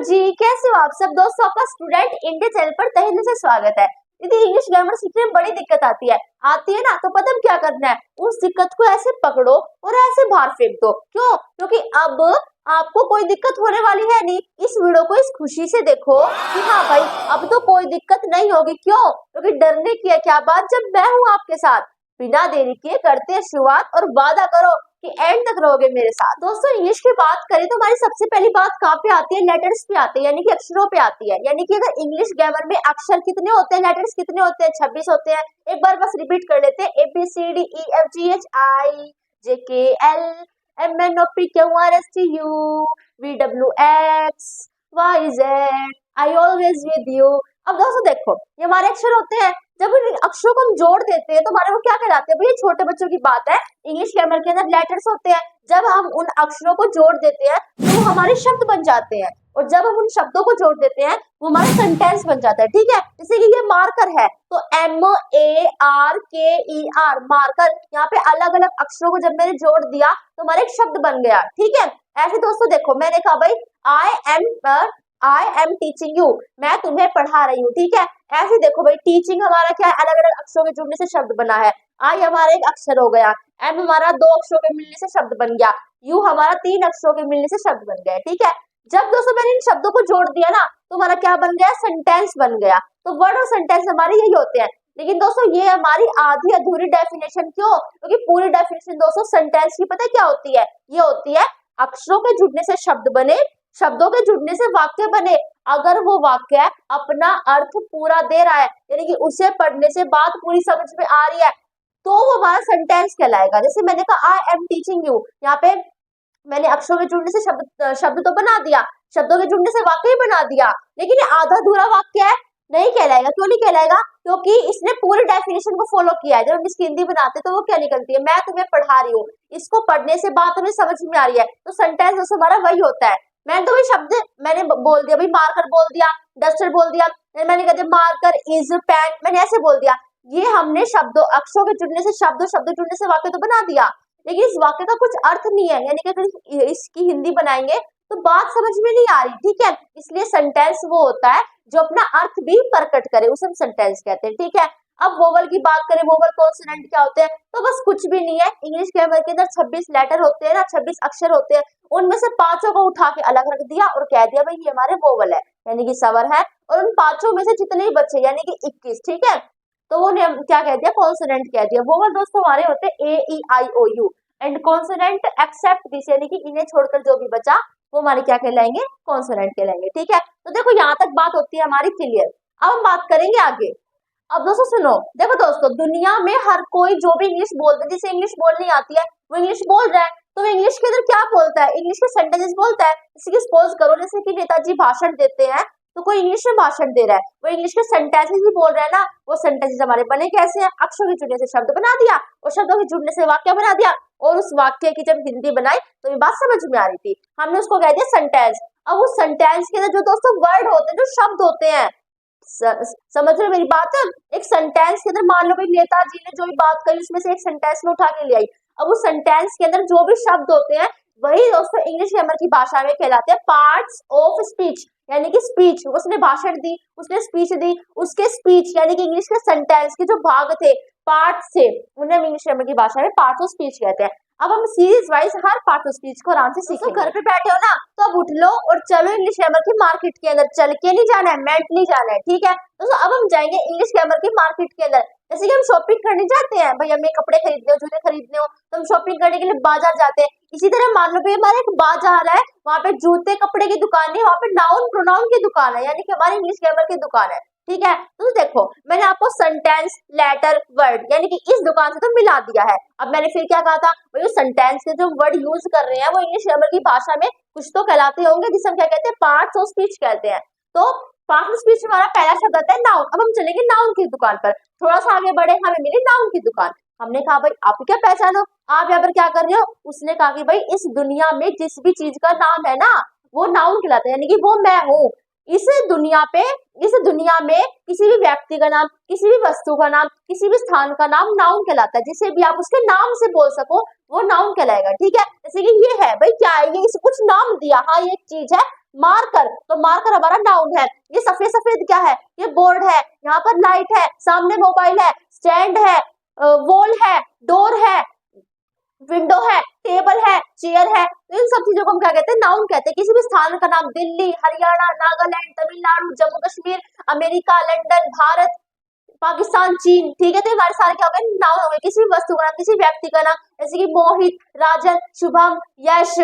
जी, कैसे हो आप सब दोस्तों। आपका स्टूडेंट इंडिया चैनल पर तहे दिल से स्वागत है। यदि इंग्लिश ग्रामर सीखने में बड़ी दिक्कत आती है ना, तो पता है क्या करना है, उस दिक्कत को ऐसे पकड़ो और ऐसे बाहर फेंक दो। क्यों? क्योंकि अब आपको कोई दिक्कत होने वाली है नहीं। इस वीडियो को इस खुशी से देखो कि हाँ भाई, अब तो कोई दिक्कत नहीं होगी। क्यों? क्योंकि डरने की है क्या बात, जब मैं हूँ आपके साथ। बिना देरी के करते हैं शुरुआत और वादा करो कि एंड तक रहोगे मेरे साथ। दोस्तों, इंग्लिश की बात करें तो हमारी सबसे पहली बात कहाँ पे आती है? लेटर्स पे आती है, यानी कि अक्षरों पे आती है। यानी कि अगर इंग्लिश ग्रामर में अक्षर कितने होते हैं, लेटर्स कितने होते हैं? 26 होते हैं। एक बार बस रिपीट कर लेते हैं। ABCDEFGHIJKLMNOPQRSTUVWXYZ अब दोस्तों देखो, ये हमारे अक्षर होते हैं। जब इन अक्षरों को हम जोड़ देते हैं तो हमारे को क्या कहलाते हैं? भाई, ये छोटे बच्चों की बात है। इंग्लिश ग्रामर के अंदर लेटर्स होते हैं। जब हम उन अक्षरों को जोड़ देते हैं तो वो हमारे शब्द बन जाते हैं, और जब हम उन शब्दों को जोड़ देते हैं वो हमारा सेंटेंस बन जाता है। ठीक है, जैसे कि ये मार्कर है तो MARKER मार्कर। यहाँ पे अलग अलग अक्षरों को जब मैंने जोड़ दिया तो हमारा एक शब्द बन गया। ठीक है, ऐसे दोस्तों देखो, मैंने कहा भाई आई एम टीचिंग यू, मैं तुम्हें पढ़ा रही हूँ। ठीक है, ऐसे देखो भाई, टीचिंग हमारा क्या है? अलग अलग अक्षरों के जुड़ने से शब्द बना है। आई हमारा एक अक्षर हो गया, एम हमारा 2 अक्षरों के मिलने से शब्द बन गया, यू हमारा 3 अक्षरों के मिलने से शब्द बन गया। ठीक है, जब दोस्तों मैंने इन शब्दों को जोड़ दिया ना तो हमारा क्या बन गया? सेंटेंस बन गया। तो वर्ड और सेंटेंस हमारे यही होते हैं। लेकिन दोस्तों, ये हमारी आधी अधूरी डेफिनेशन। क्यों? क्योंकि पूरी डेफिनेशन दोस्तों सेंटेंस की पता है क्या होती है? ये होती है अक्षरों के जुड़ने से शब्द बने, शब्दों के जुड़ने से वाक्य बने। अगर वो वाक्य अपना अर्थ पूरा दे रहा है, यानी कि उसे पढ़ने से बात पूरी समझ में आ रही है, तो वो हमारा सेंटेंस कहलाएगा। जैसे मैंने कहा आई एम टीचिंग यू, यहाँ पे मैंने अक्षरों के जुड़ने से शब्द तो बना दिया, शब्दों के जुड़ने से वाक्य ही बना दिया, लेकिन ये आधा अधूरा वाक्य है, नहीं कहलाएगा। क्यों नहीं कहलाएगा? क्योंकि इसने पूरी डेफिनेशन को फॉलो किया है। जब हम इसकी हिंदी बनाते हैं तो वो क्या निकलती है? मैं तुम्हें पढ़ा रही हूँ, इसको पढ़ने से बात हमें समझ में आ रही है, तो सेंटेंस हमारा वही होता है। मैंने तो भाई शब्द मैंने बोल दिया, भाई मार्कर बोल दिया, डस्टर बोल दिया, मैंने कह दिया मार्कर इज पेन, मैंने ऐसे बोल दिया। ये हमने शब्दों अक्षरों के जुड़ने से शब्द जुड़ने से वाक्य तो बना दिया, लेकिन इस वाक्य का कुछ अर्थ नहीं है। यानी कि अगर इसकी हिंदी बनाएंगे तो बात समझ में नहीं आ रही। ठीक है, इसलिए सेंटेंस वो होता है जो अपना अर्थ भी प्रकट करे, उसे हम सेंटेंस कहते हैं। ठीक है, अब वोवल की बात करें, वोवल कॉन्सोनेंट क्या होते हैं? तो बस कुछ भी नहीं है। इंग्लिश ग्रामर के अंदर 26 लेटर होते हैं ना, 26 अक्षर होते हैं, उनमें से 5 को उठा के अलग रख दिया और कह दिया भाई ये हमारे वोवल है, यानी कि स्वर है। और उन 5 में से जितने ही बचे यानी कि 21, ठीक है, तो वो क्या कह दिया? कॉन्सोनेंट कह दिया। वोवल दोस्तों हमारे होते हैं AEIOU and consonant except this, यानी कि इन्हें छोड़कर जो भी बचा वो हमारे क्या कहलाएंगे? कॉन्सोनेंट कहलाएंगे। ठीक है, तो देखो यहाँ तक बात होती है हमारी क्लियर। अब हम बात करेंगे आगे। अब दोस्तों सुनो, देखो दोस्तों, दुनिया में हर कोई जो भी इंग्लिश बोलता है, जिसे इंग्लिश बोलनी आती है, वो इंग्लिश बोल रहा है। तो इंग्लिश के अंदर क्या बोलता है? इंग्लिश के सेंटेंसेस बोलता है। जैसे कि सपोज करो, जैसे कि नेताजी भाषण देते हैं, तो कोई इंग्लिश में भाषण दे रहा है, वो इंग्लिश के सेंटेंसेस भी बोल रहा है ना। वो सेंटेंसेस हमारे बने कैसे हैं? अक्षरों के जुड़ने से शब्द बना दिया और शब्दों के जुड़ने से वाक्य बना दिया, और उस वाक्य की जब हिंदी बनाई तो ये बात समझ में आ रही थी, हमने उसको कह दिया सेंटेंस। अब उस सेंटेंस के अंदर जो दोस्तों वर्ड होते हैं, जो शब्द होते हैं, समझ रहे मेरी बात? एक सेंटेंस के अंदर मान लो भाई नेताजी ने जो भी बात कही उसमें से एक सेंटेंस में उठा के ले आई। अब उस सेंटेंस के अंदर जो भी शब्द होते हैं वही दोस्तों इंग्लिश ग्रामर की भाषा में कहलाते हैं पार्ट्स ऑफ स्पीच, यानी कि स्पीच। उसने भाषण दी, उसने स्पीच दी, उसके स्पीच यानी कि इंग्लिश के सेंटेंस के जो भाग थे, पार्ट्स थे, उन्हें इंग्लिश ग्रामर की भाषा में पार्ट्स ऑफ स्पीच कहते हैं। अब हम series wise her part of speech को आराम से सीखेंगे। घर पे बैठे हो ना, तो अब उठ लो और चलो इंग्लिश ग्रामर की मार्केट के अंदर। चल के नहीं जाना है, मेंटली जाना है। ठीक है दोस्तों, अब हम जाएंगे इंग्लिश ग्रामर की मार्केट के अंदर। जैसे कि हम शॉपिंग करने जाते हैं, भाई हमें कपड़े खरीदने हो, जूते खरीदने हो, तो हम शॉपिंग करने के लिए बाजार जाते हैं। इसी तरह मान लो भाई हमारा एक बाजार है, वहाँ पे जूते कपड़े की दुकान नहीं, वहाँ पे नाउन प्रोनाउन की दुकान है, यानी कि हमारी इंग्लिश ग्रामर की दुकान है। ठीक है, तो देखो मैंने आपको सेंटेंस, लेटर, वर्ड यानी कि इस दुकान से तो मिला दिया है। अब मैंने फिर क्या कहा था? वो सेंटेंस के जो वर्ड यूज कर रहे हैं वो इंग्लिश ग्रामर की भाषा में कुछ तो कहलाते होंगे, जिसे हम क्या कहते हैं? पार्ट्स ऑफ स्पीच कहते हैं। तो पार्ट ऑफ स्पीच हमारा पहला शब्द आता है नाउन। अब हम चलेंगे नाउन की दुकान पर। थोड़ा सा आगे बढ़े, हमें मिली नाउन की दुकान। हमने कहा भाई आप क्या पहचानो, आप यहाँ पर क्या कर रहे हो? उसने कहा कि भाई इस दुनिया में जिस भी चीज का नाम है ना वो नाउन कहलाता है, यानी कि वो मैं हूँ। इस दुनिया में किसी भी व्यक्ति का नाम, किसी भी वस्तु का नाम, किसी भी स्थान का नाम नाउन कहलाता है। जिसे भी आप उसके नाम से बोल सको वो नाउन कहलाएगा। ठीक है, जैसे कि ये है भाई, क्या है ये? इसे कुछ नाम दिया, हाँ ये एक चीज है, मार्कर, तो मार्कर हमारा नाउन है। ये सफेद सफेद क्या है, ये बोर्ड है, यहाँ पर लाइट है, सामने मोबाइल है, स्टैंड है, वॉल है, डोर है, विंडो है, टेबल है, चेयर है, तो इन सब चीजों को हम क्या कहते हैं, नाउन कहते हैं। किसी भी स्थान का नाम, दिल्ली, हरियाणा, नागालैंड, तमिलनाडु, जम्मू कश्मीर, अमेरिका, लंदन, भारत, पाकिस्तान, चीन, ठीक है, तो हमारे सारे क्या हो गए, नाउन हो गए। किसी भी वस्तु का नाम, किसी व्यक्ति का नाम, जैसे कि मोहित, राजन, शुभम, यश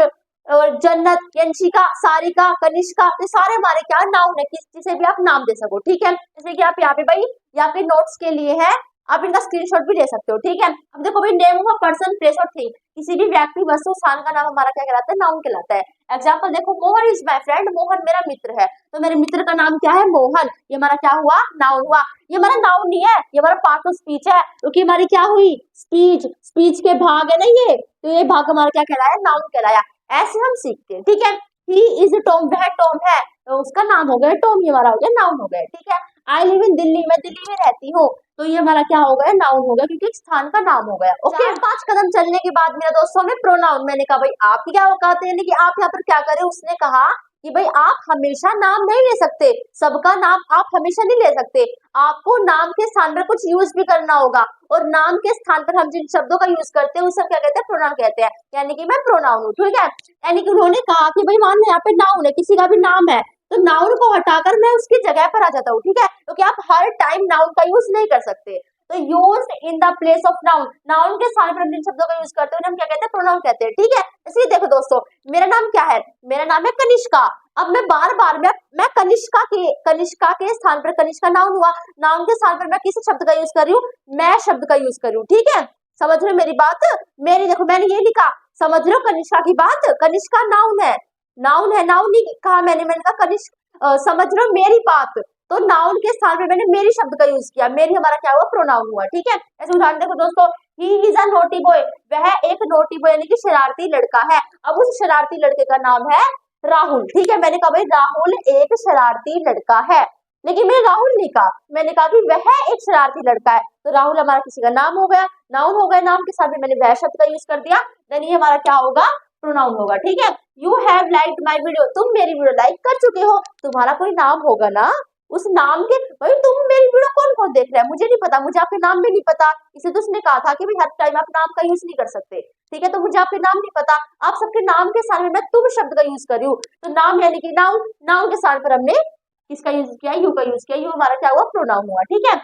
और जन्नत, यंशिका, सारिका, कनिष्का, ये सारे हमारे क्या नाउन है, जिसे भी आप नाम दे सको, ठीक है। जैसे कि आप यहाँ पे भाई, यहाँ पे नोट्स के लिए है, आप इनका स्क्रीनशॉट भी ले सकते हो, ठीक है। अब देखो भाई, name of a person, place और थिंग, किसी भी व्यक्ति, वस्तु, स्थान का नाम हमारा क्या कहलाता है, नाउन कहलाता है। एग्जाम्पल देखो, Mohan is my friend, Mohan मेरा मित्र है, तो मेरे मित्र का नाम क्या है, मोहन, ये हमारा क्या हुआ, नाउन हुआ। ये हमारा नाउन नहीं है, ये हमारा पार्ट ऑफ स्पीच है, क्योंकि हमारी क्या हुई, स्पीच, स्पीच के भाग है ना ये, तो ये भाग हमारा क्या कहलाया, नाउन कहलाया। ऐसे हम सीखते हैं, ठीक है। ही इज टॉम, वह टॉम है, तो उसका नाम हो गया टॉम, ये हमारा हो गया नाउन हो गया, ठीक है। आई लिव इन दिल्ली, मैं दिल्ली में रहती हूँ, तो ये हमारा क्या हो गया, नाउन हो गया, क्योंकि एक स्थान का नाम हो गया। ओके, 5 कदम चलने के बाद मेरे दोस्तों में प्रोनाउन, मैंने कहा भाई आपकी क्या औकात है, यानी कि आप यहाँ पर क्या करें, उसने कहा कि भाई आप हमेशा नाम नहीं ले सकते, सबका नाम आप हमेशा नहीं ले सकते, आपको नाम के स्थान पर कुछ यूज भी करना होगा, और नाम के स्थान पर हम जिन शब्दों का यूज करते हैं उसे क्या कहते हैं, प्रोनाउन कहते हैं, यानी कि मैं प्रोनाउन हूँ, ठीक है। यानी कि उन्होंने कहा कि भाई मान लो यहाँ पे नाउन है, किसी का भी नाम है, तो नाउन को हटाकर मैं उसकी जगह पर आ जाता हूँ, ठीक है, क्योंकि आप हर टाइम नाउन का यूज नहीं कर सकते, तो use in the place of noun, noun के स्थान पर हम जिन शब्दों का यूज करते हैं हम क्या कहते हैं, प्रोनाउन कहते हैं, ठीक है। ऐसे देखो दोस्तों, मेरा नाम क्या है, मेरा नाम है कनिष्का, अब मैं बार बार मैं कनिष्का के स्थान पर, कनिष्का नाउन हुआ, नाउन के स्थान पर मैं किस शब्द का यूज कर रही हूँ, मैं शब्द का यूज कर रही हूँ, ठीक है। समझ रहे हो मेरी बात, मेरी देखो मैंने ये लिखा, समझ रहे हो कनिष्का की बात, कनिष्का नाउन है, नाउन है, नाउन नहीं कहा मैंने कहा कनिष्क, समझ रहे हो मेरी बात, तो नाउन के स्थान पे मैंने मेरी शब्द का यूज किया, मेरी हमारा क्या हुआ, प्रोनाउन हुआ, ठीक है। ऐसे उदाहरण देखो दोस्तों, he is a naughty boy, वह एक नोटी बॉय यानी कि शरारती लड़का है, अब उस शरारती लड़के का नाम है राहुल, ठीक है। मैंने कहा भाई राहुल एक शरारती लड़का है, लेकिन मैंने राहुल नहीं कहा, मैंने कहा कि वह एक शरारती लड़का है, तो राहुल हमारा किसी का नाम हो गया, नाउन हो गया, नाम के साथ में मैंने वह शब्द का यूज कर दिया, देन ये हमारा क्या होगा, प्रोनाउन होगा, ठीक है। You have liked my video, तुम मेरी वीडियो लाइक कर चुके हो, तुम्हारा कोई नाम होगा ना, उस नाम के, भाई तुम मेरी वीडियो कौन कौन देख रहा है, मुझे नहीं पता, मुझे आपके नाम भी नहीं पता, इसे तो उसने कहा था कि भाई हर टाइम आप नाम का यूज नहीं कर सकते, ठीक है, तो मुझे आपके नाम नहीं पता, आप सबके नाम के साथ में मैं तुम शब्द का यूज कर रही हूँ, तो नाम यानी कि नाउन, नाउन के साथ पर हमने किसका यूज किया, यू का यूज किया, यू हमारा क्या हुआ, प्रोनाउन हुआ, ठीक है।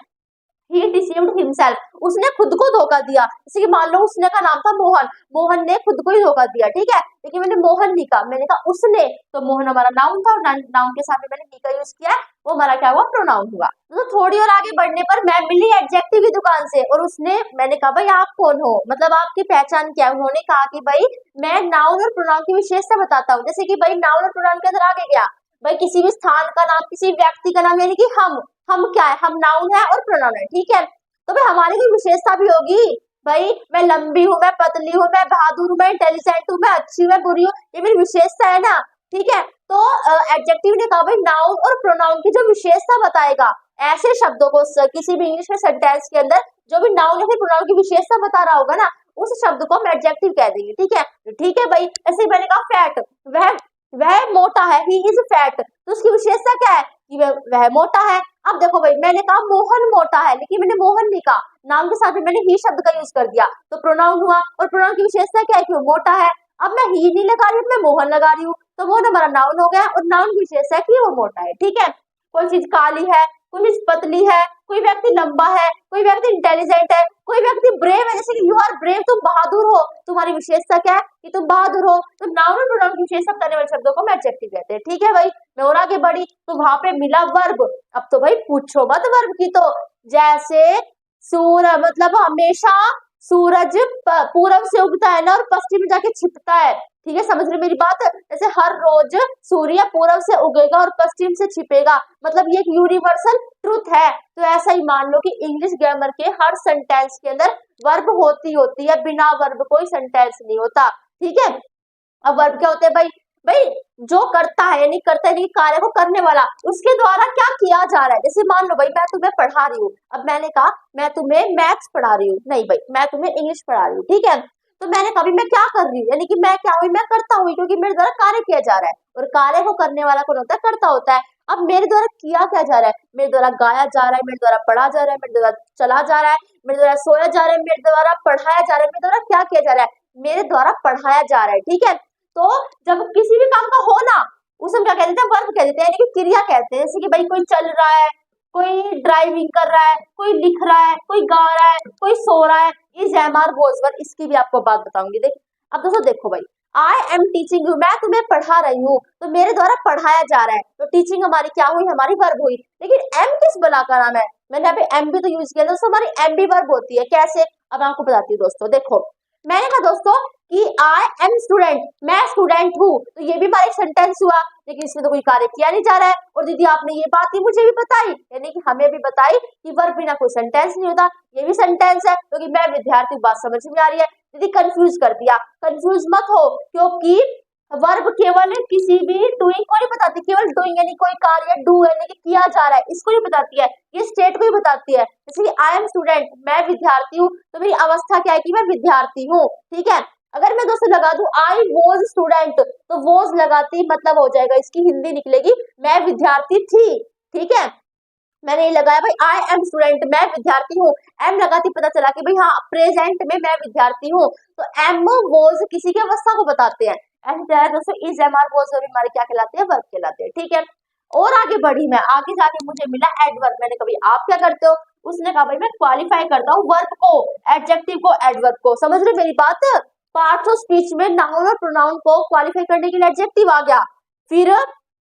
He deceived himself, उसने खुद को धोखा दिया, जैसे कि मान लो उसने का नाम था मोहन, मोहन ने खुद को ही धोखा दिया, ठीक है, लेकिन मैंने मोहन नहीं कहा, मैंने कहा उसने, तो मोहन हमारा नाउन था, नाउन के साथ में मैंने he का यूज किया, वो हमारा क्या हुआ, प्रोनाउन हुआ। तो थोड़ी और आगे बढ़ने पर मैं मिली एडजेक्टिव की दुकान से, और उसने, मैंने कहा भाई आप कौन हो, मतलब आपकी पहचान क्या है, उन्होंने कहा कि भाई मैं नाउन और प्रोनाउन की विशेषता बताता हूँ, जैसे कि भाई नाउन और प्रोनाउन के अंदर आगे गया, भाई किसी भी स्थान का नाम, किसी व्यक्ति का नाम, यानी कि हम क्या है, हम नाउन है और प्रोनाउन है, ठीक है। तो भाई हमारी कोई विशेषता भी होगी, भाई मैं लंबी हूँ, मैं पतली हूँ, मैं बहादुर हूँ, मैं इंटेलिजेंट हूँ, मैं अच्छी हूँ, मैं बुरी हूँ, ये मेरी विशेषता है ना, ठीक है। तो एडजेक्टिव ने कहा भाई नाउन और प्रोनाउन की जो विशेषता बताएगा, ऐसे शब्दों को किसी भी इंग्लिश में सेंटेंस के अंदर जो भी नाउन या फिर प्रोनाउन की विशेषता बता रहा होगा ना, उस शब्द को हम एडजेक्टिव कह देंगे, ठीक है। ठीक है भाई, ऐसे ही मैंने कहा फैट, वह मोटा है, ही इज फैट, तो उसकी विशेषता क्या है कि वह मोटा है। अब देखो भाई, मैंने कहा मोहन मोटा है, लेकिन मैंने मोहन नहीं कहा, नाउन के साथ में मैंने ही शब्द का यूज कर दिया, तो प्रोनाउन हुआ, और प्रोनाउन की विशेषता क्या है कि वो मोटा है। अब मैं ही नहीं लगा रही हूँ, मैं मोहन लगा रही हूँ, तो वो हमारा नाउन हो गया, और नाउन की विशेषता है कि वो मोटा है, ठीक है। कोई चीज काली है, कोई चीज पतली है, कोई व्यक्ति लंबा है, कोई व्यक्ति इंटेलिजेंट है, कोई व्यक्ति ब्रेव है, जैसे कि यू आर ब्रेव, तुम बहादुर हो, तुम्हारी विशेषता क्या है कि तुम बहादुर हो, तो नाउन और प्रोनाउन की विशेषता बताने वाले शब्दों को हम एडजेक्टिव कहते हैं, ठीक है भाई। मैं और आगे बढ़ी तो वहां पे मिला वर्ब, अब तो भाई पूछो मत वर्ब की, तो जैसे सूरज, मतलब हमेशा सूरज पूरब से उगता है ना और पश्चिम में जाके छिपता है, ठीक है, समझ रहे मेरी बात। जैसे हर रोज सूर्य पूरब से उगेगा और पश्चिम से छिपेगा, मतलब ये एक यूनिवर्सल ट्रुथ है। तो ऐसा ही मान लो कि इंग्लिश ग्रामर के हर सेंटेंस के अंदर वर्ब होती है, बिना वर्ब कोई सेंटेंस नहीं होता, ठीक है। अब वर्ब क्या होते हैं भाई, भाई जो करता है, यानी करता है, यानी कार्य को करने वाला, उसके द्वारा क्या किया जा रहा है। जैसे मान लो भाई मैं तुम्हें पढ़ा रही हूँ, अब मैंने कहा मैं तुम्हें मैथ्स पढ़ा रही हूँ, नहीं भाई मैं तुम्हें इंग्लिश पढ़ा रही हूँ, ठीक है। तो मैंने कहा मैं क्या कर रही हूँ, यानी कि मैं क्या हुई, मैं करता हुई, क्योंकि मेरे द्वारा कार्य किया जा रहा है और कार्य को करने वाला कौन होता है, कर्ता होता है। अब मेरे द्वारा किया क्या जा रहा है, मेरे द्वारा गाया जा रहा है, मेरे द्वारा पढ़ा जा रहा है, मेरे द्वारा चला जा रहा है, मेरे द्वारा सोया जा रहा है, मेरे द्वारा पढ़ाया जा रहा है, मेरे द्वारा क्या किया जा रहा है, मेरे द्वारा पढ़ाया जा रहा है। ठीक है, तो जब किसी भी काम का होना, उसे हम क्या कह देते हैं, वर्ब कह देते हैं, यानी कि क्रिया कहते हैं। जैसे कि भाई कोई चल रहा है, कोई ड्राइविंग कर रहा है, कोई लिख रहा है, कोई गा रहा है, कोई सो रहा है, इज एम आर गोज वर, इसकी भी आपको बात बताऊंगी। देख अब दोस्तों देखो भाई, आई एम टीचिंग यू, मैं तुम्हें पढ़ा रही हूँ, तो मेरे द्वारा पढ़ाया जा रहा है, तो टीचिंग हमारी क्या हुई, हमारी वर्ब हुई। लेकिन एम किस बला का नाम है, मैंने यहाँ पे एम भी तो यूज किया दोस्तों, हमारी एम भी वर्ब होती है। कैसे, अब आपको बताती हूँ दोस्तों। देखो मैंने कहा दोस्तों कि आई एम स्टूडेंट, मैं स्टूडेंट हूँ, तो ये भी हमारा एक सेंटेंस हुआ, लेकिन इसमें तो कोई कार्य किया नहीं जा रहा है। और दीदी आपने ये बात ही मुझे भी बताई, यानी कि हमें भी बताई कि वर्ब बिना कोई सेंटेंस नहीं होता, ये भी सेंटेंस है, क्योंकि मैं विद्यार्थी, बात समझ में आ रही है। दीदी कंफ्यूज कर दिया, कंफ्यूज मत हो, क्योंकि वर्ब केवल किसी भी डूइंग को नहीं बताती, केवल डूइंग यानी कोई कार्य, डू यानी कि किया जा रहा है, इसको नहीं बताती है, ये स्टेट को ही बताती है। जैसे कि आई एम स्टूडेंट, मैं विद्यार्थी हूँ, तो मेरी अवस्था क्या है कि मैं विद्यार्थी हूँ। ठीक है, अगर मैं दोस्तों लगा दूं आई वॉज स्टूडेंट, तो वॉज लगाती मतलब हो जाएगा, इसकी हिंदी निकलेगी मैं विद्यार्थी थी। ठीक है, मैंने ये लगाया भाई आई एम स्टूडेंट, मैं विद्यार्थी हूँ, एम लगाती पता चला कि भाई हाँ प्रेजेंट में मैं विद्यार्थी हूँ, तो एम वॉज किसी की अवस्था को बताते हैं। ऐसे तरह दोस्तों इज एम आर वॉज हमारे क्या कहलाते हैं, वर्ब कहलाते हैं। ठीक है, और आगे बढ़ी मैं, आगे जाके मुझे मिला एडवर्ब। मैंने कभी आप क्या करते हो, उसने कहा भाई मैं क्वालिफाई करता हूँ वर्ब को, एडजेक्टिव को, एडवर्ब को। समझ रहे मेरी बात, पार्ट्स ऑफ स्पीच में नाउन और प्रोनाउन को क्वालिफाई करने के लिए एडजेक्टिव आ गया, फिर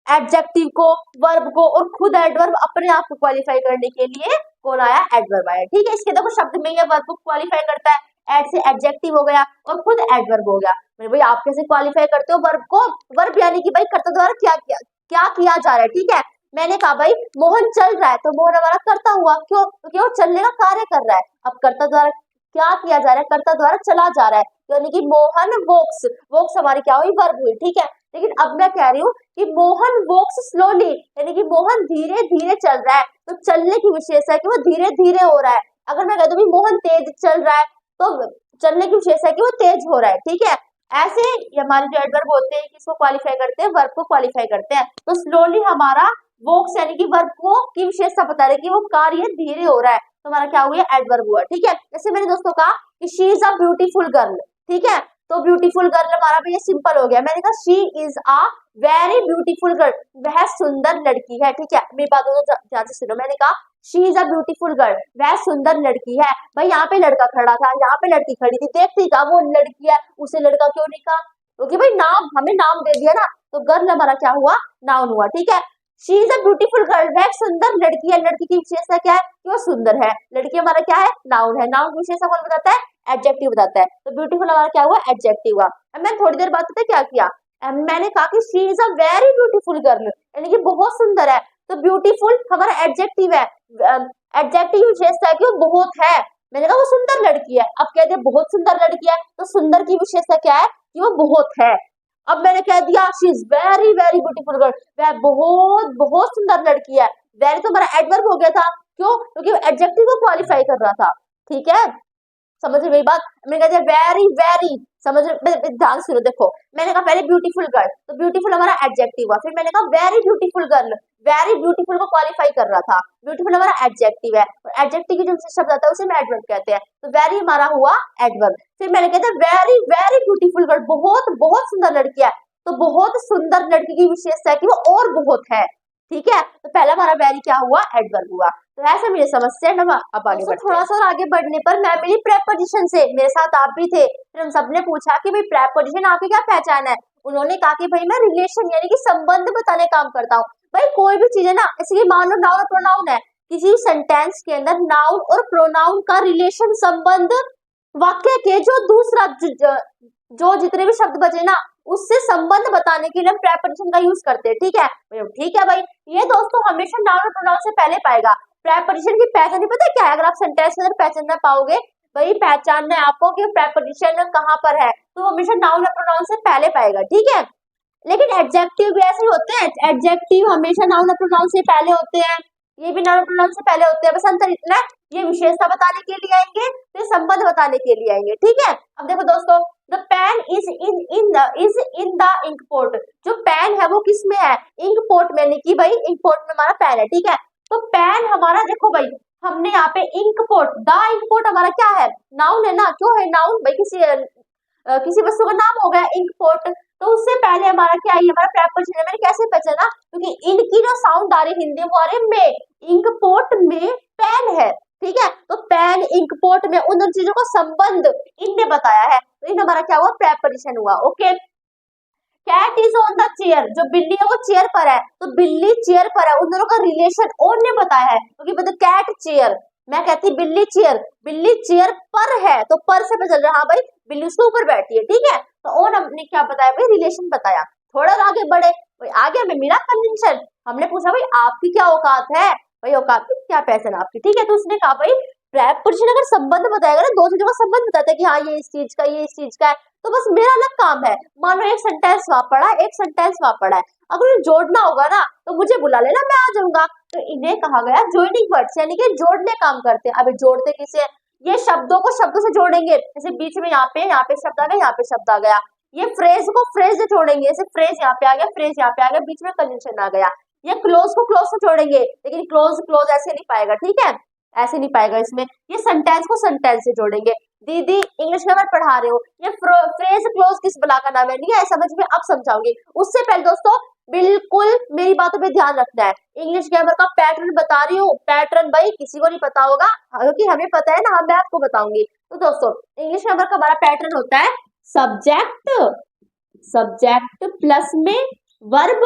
एडजेक्टिव को, वर्ब को, और खुद एडवर्ब अपने आप को क्वालिफाई करने के लिए कौन आया, एडवर्ब आया। ठीक है, इसके देखो शब्द में ये वर्ब को क्वालिफाई करता है, एड से एडजेक्टिव हो गया और खुद एडवर्ब हो गया। भाई आप कैसे क्वालिफाई करते हो वर्ब को, वर्ब यानी कि भाई कर्ता द्वारा क्या किया जा रहा है। ठीक है, मैंने कहा भाई मोहन चल रहा है, तो मोहन हमारा कर्ता हुआ, क्यों, क्योंकि वो चलने का कार्य कर रहा है। अब कर्ता द्वारा क्या किया जा रहा है, कर्ता द्वारा चला जा रहा है, यानी कि मोहन वॉक्स, वॉक्स हमारी क्या हुई, वर्ब हुई। ठीक है, लेकिन अब मैं कह रही हूँ कि मोहन वॉक्स स्लोली, यानी कि मोहन धीरे धीरे चल रहा है, तो चलने की विशेषता है कि वो धीरे धीरे हो रहा है। अगर मैं कह दूं मोहन तेज चल रहा है, तो चलने की विशेषता है कि वो तेज हो रहा है। ठीक है, ऐसे हमारे जो एडवर्ब होते हैं किसको क्वालिफाई करते हैं, वर्ब को क्वालिफाई करते हैं। तो स्लोली हमारा वॉक्स यानी कि वर्ब को की विशेषता बता रहे कि वो कार्य धीरे हो रहा है, तो हमारा क्या हुआ, एडवर्ब हुआ। ठीक है, जैसे मैंने दोस्तों कहा कि she is a beautiful girl. ठीक है, तो ब्यूटीफुल गर्ल हमारा भी ये सिंपल हो गया। मैंने कहा she is a very beautiful girl, वह सुंदर लड़की है। ठीक है, मेरी बात को ध्यान से सुनो, मैंने कहा she is a beautiful girl, वह सुंदर लड़की है। भाई यहाँ पे लड़का खड़ा था, यहाँ पे लड़की खड़ी थी, देखती था वो लड़की है, उसे लड़का क्यों नहीं कहा, क्योंकि भाई नाम हमें नाम दे दिया ना, तो गर्ल हमारा क्या हुआ, नाउन हुआ। ठीक है, she is a beautiful girl, वह एक सुंदर लड़की है। लड़की की विशेषता क्या है कि वो सुंदर है, लड़की हमारा क्या है, नाउन है। नाउन की विशेषता कौन बताता है, एडजेक्टिव बताता है, तो ब्यूटीफुल हमारा क्या हुआ, एडजेक्टिव हुआ। अब मैंने थोड़ी देर बाद पता क्या किया, मैंने कहा कि she is a very beautiful girl, यानी कि बहुत सुंदर है, तो ब्यूटीफुल हमारा एडजेक्टिव है, एडजेक्टिव विशेषता है कि वो बहुत है। मैंने कहा वो सुंदर लड़की है, अब कहते हैं बहुत सुंदर लड़की है, तो सुंदर की विशेषता क्या है कि वो बहुत है। अब मैंने कह दिया she is very very beautiful girl, वह बहुत बहुत सुंदर लड़की है, वेरी तो हमारा एडवर्ब हो गया था, क्यों, क्योंकि एडजेक्टिव को क्वालिफाई कर रहा था। ठीक है, समझ मेरी बात, मैंने कहा वेरी वेरी, समझ ध्यान से सुनो। देखो मैंने कहा पहले ब्यूटीफुल गर्ल, तो ब्यूटीफुल हमारा एडजेक्टिव हुआ, फिर मैंने कहा very beautiful girl, very beautiful को क्वालिफाई कर रहा था, ब्यूटीफुल हमारा एडजेक्टिव है, और एडजेक्टिव की जो शब्द आता है उसे हम एडवर्ब कहते हैं, तो वेरी हमारा हुआ एडवर्ब। फिर मैंने कहता वेरी वेरी ब्यूटीफुल गर्ल, बहुत बहुत सुंदर लड़की है, तो बहुत सुंदर लड़की की विशेषता है कि वो और बहुत है। ठीक है, तो पहला हमारा वेरी क्या हुआ, एडवर्ब हुआ। तो ऐसा मेरी समस्या ना, अब आगे बढ़ते थोड़ा सा और आगे बढ़ने पर मैं मिली प्रेपोजिशन से, मेरे साथ आप भी थे, फिर हम सबने पूछा कि भाई प्रेपोजिशन आपकी क्या पहचान है। उन्होंने कहा कि भाई मैं रिलेशन यानी कि संबंध बताने काम करता हूँ। भाई कोई भी चीज है ना, इसलिए मान लो नाउन और प्रोनाउन है, किसी सेंटेंस के अंदर नाउन और प्रोनाउन का रिलेशन संबंध, वाक्य के जो दूसरा जो जितने भी शब्द बचे ना उससे संबंध बताने के लिए हम प्रेपोजिशन का यूज करते हैं। ठीक है, ठीक है भाई, ये दोस्तों हमेशा नाउन और प्रोनाउन से पहले पाएगा। प्रेपोजिशन की पहचान नहीं पता क्या है, अगर आप सेंटेंस के अंदर पहचानना पाओगे, भाई पहचानना है आपको कि प्रेपोजिशन कहाँ पर है, तो हमेशा नाउन और प्रोनाउन से पहले पाएगा। ठीक है, लेकिन एडजेक्टिव भी ऐसे ही होते हैं, एडजेक्टिव हमेशा नाउन और प्रोनाउन से पहले होते हैं, ये भी नाउन प्रोनाउन से पहले होते हैं, बस अंतर इतना है ये विशेषता बताने के लिए आएंगे, ये संबंध बताने के लिए आएंगे, ठीक है। अब देखो दोस्तों, the pen is in the ink pot, जो पेन है वो किस में है, इंक पोर्ट में, कि भाई इंक पोर्ट में हमारा पेन है, ठीक है। तो पेन हमारा देखो भाई, हमने यहाँ पे ink pot, the ink pot हमारा क्या है, नाउन है ना, क्यों है नाउन भाई, किसी वस्तु का नाम हो गया इंक पोर्ट, तो उससे पहले हमारा क्या है, हमारा प्रेपोजिशन है। मैंने कैसे पहचाना, क्योंकि इनकी जो साउंड आ रही हिंदी वो आ रही है में, इंक पोर्ट में पेन है, ठीक है। तो पेन इंक पोर्ट में, उन दोनों चीजों का संबंध इनने बताया है, तो इन हमारा क्या हुआ, प्रेपोजिशन हुआ, okay. Cat is on the chair, जो बिल्ली है वो चेयर पर है, तो बिल्ली चेयर पर है, उन दोनों का रिलेशन ओन ने बताया है, क्योंकि मतलब कैट चेयर, मैं कहती बिल्ली चेयर पर है, तो पर से पता चल रहा है हाँ भाई बिल्ली उसके ऊपर बैठी है, ठीक है। तो ओन हमने क्या बताया भाई, रिलेशन बताया। थोड़ा आगे बढ़े भाई, आगे हमें मिला कन्वेंशन, हमने पूछा भाई आपकी क्या औकात है, भाई औकात की क्या पहचान आपकी, ठीक है। तो उसने कहा भाई प्रेपोजिशन अगर संबंध बताएगा ना, दो चीजों का संबंध बताता है कि हाँ ये इस चीज का, ये इस चीज का है, तो बस मेरा अलग काम है, मान लो एक सेंटेंस वहां पड़ा है, एक सेंटेंस वहां पड़ा है, अगर ये जोड़ना होगा ना तो मुझे बुला लेना, मैं आ जाऊंगा। तो इन्हें कहा गया जॉइनिंग वर्ड्स, यानी कि जोड़ने काम करते हैं। अभी जोड़ते किसे, ये शब्दों को शब्दों से जोड़ेंगे, जैसे बीच में यहाँ पे शब्द आ गया, यहाँ पे शब्द आ गया, ये फ्रेज को फ्रेज से जोड़ेंगे, जैसे फ्रेज यहाँ पे आ गया, फ्रेज यहाँ पे आ गया, बीच में कंजंक्शन आ गया। ये क्लोज को क्लोज से जोड़ेंगे, लेकिन क्लोज क्लोज ऐसे नहीं पाएगा, ठीक है, ऐसे नहीं पाएगा इसमें। ये सेंटेंस को सेंटेंस से जोड़ेंगे। दीदी इंग्लिश ग्रामर पढ़ा रहे हो, ये फ्रेज क्लोज किस बला का नाम है, नहीं है समझ में, अब समझाऊंगी। उससे पहले दोस्तों बिल्कुल मेरी बातों पे ध्यान रखना है, इंग्लिश ग्रामर का पैटर्न बता रही हूँ, पैटर्न भाई किसी को नहीं पता होगा, क्योंकि हमें पता है ना, मैं आपको बताऊंगी। तो दोस्तों इंग्लिश ग्रामर का हमारा पैटर्न होता है सब्जेक्ट, सब्जेक्ट प्लस में वर्ब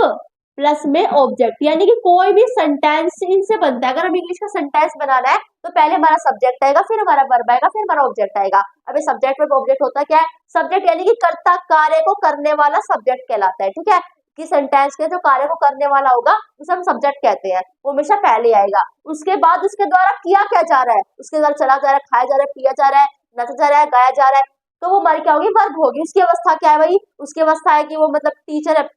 प्लस में ऑब्जेक्ट, यानी कि कोई भी सेंटेंस इनसे बनता है। अगर हम इंग्लिश का सेंटेंस बनाना है तो पहले हमारा सब्जेक्ट आएगा, फिर हमारा वर्ब आएगा, फिर हमारा ऑब्जेक्ट आएगा। अभी सब्जेक्ट वर्ब ऑब्जेक्ट होता क्या है, सब्जेक्ट यानी कि कर्ता, कार्य को करने वाला सब्जेक्ट कहलाता है, ठीक है। कि सेंटेंस के जो कार्य को करने वाला होगा उसे हम सब्जेक्ट कहते हैं, वो हमेशा पहले आएगा। उसके बाद उसके द्वारा किया क्या जा रहा है, उसके द्वारा चला जा रहा है, खाया जा रहा है, पिया जा रहा है, नचा जा रहा है, गाया जा रहा है, तो वो हमारी क्या होगी, वर्ब होगी। उसकी अवस्था क्या है भाई, उसकी अवस्था है कि वो मतलब टीचर है,